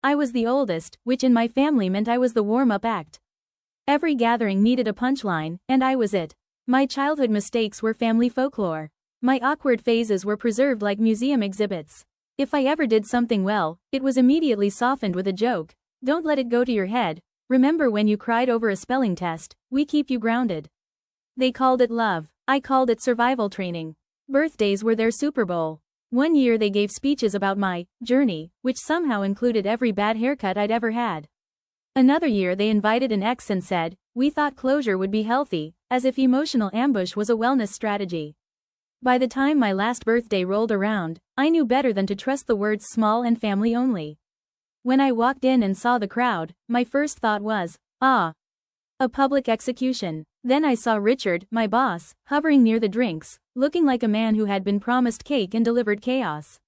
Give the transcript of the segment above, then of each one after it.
I was the oldest, which in my family meant I was the warm-up act. Every gathering needed a punchline, and I was it. My childhood mistakes were family folklore. My awkward phases were preserved like museum exhibits. If I ever did something well, it was immediately softened with a joke. Don't let it go to your head. Remember when you cried over a spelling test? We keep you grounded. They called it love. I called it survival training. Birthdays were their Super Bowl. One year they gave speeches about my journey, which somehow included every bad haircut I'd ever had. Another year they invited an ex and said, "We thought closure would be healthy," as if emotional ambush was a wellness strategy. By the time my last birthday rolled around, I knew better than to trust the words small and family only. When I walked in and saw the crowd, my first thought was, a public execution. Then I saw Richard, my boss, hovering near the drinks, looking like a man who had been promised cake and delivered chaos.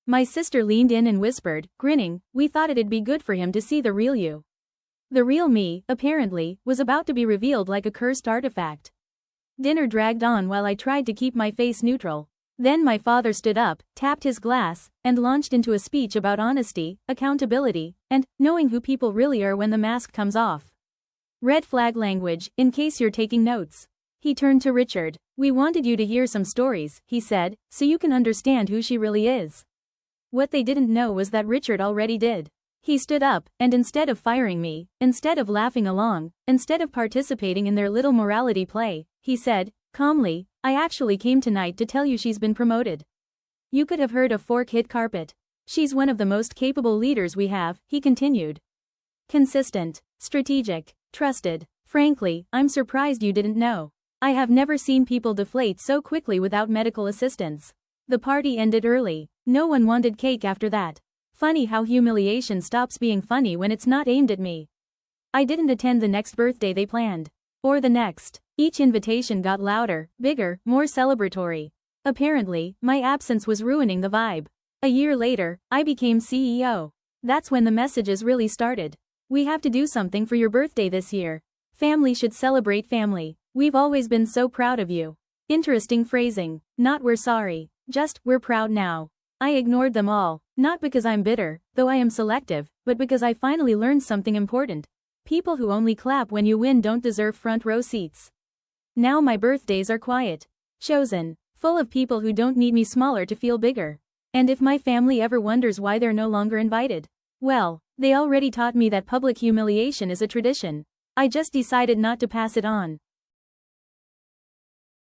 My sister leaned in and whispered, grinning, "We thought it'd be good for him to see the real you." The real me, apparently, was about to be revealed like a cursed artifact. Dinner dragged on while I tried to keep my face neutral. Then my father stood up, tapped his glass, and launched into a speech about honesty, accountability, and knowing who people really are when the mask comes off. Red flag language, in case you're taking notes. He turned to Richard. "We wanted you to hear some stories," he said, "so you can understand who she really is." What they didn't know was that Richard already did. He stood up, and instead of firing me, instead of laughing along, instead of participating in their little morality play, he said, calmly, "I actually came tonight to tell you she's been promoted. You could have heard a fork hit carpet. She's one of the most capable leaders we have," he continued. "Consistent, strategic, trusted. Frankly, I'm surprised you didn't know. I have never seen people deflate so quickly without medical assistance." The party ended early. No one wanted cake after that. Funny how humiliation stops being funny when it's not aimed at me. I didn't attend the next birthday they planned. Or the next. Each invitation got louder, bigger, more celebratory. Apparently, my absence was ruining the vibe. A year later, I became CEO. That's when the messages really started. "We have to do something for your birthday this year. Family should celebrate family. We've always been so proud of you." Interesting phrasing. Not "we're sorry," just "we're proud now." I ignored them all, not because I'm bitter, though I am selective, but because I finally learned something important. People who only clap when you win don't deserve front row seats. Now my birthdays are quiet. Chosen. Full of people who don't need me smaller to feel bigger. And if my family ever wonders why they're no longer invited, well, they already taught me that public humiliation is a tradition. I just decided not to pass it on.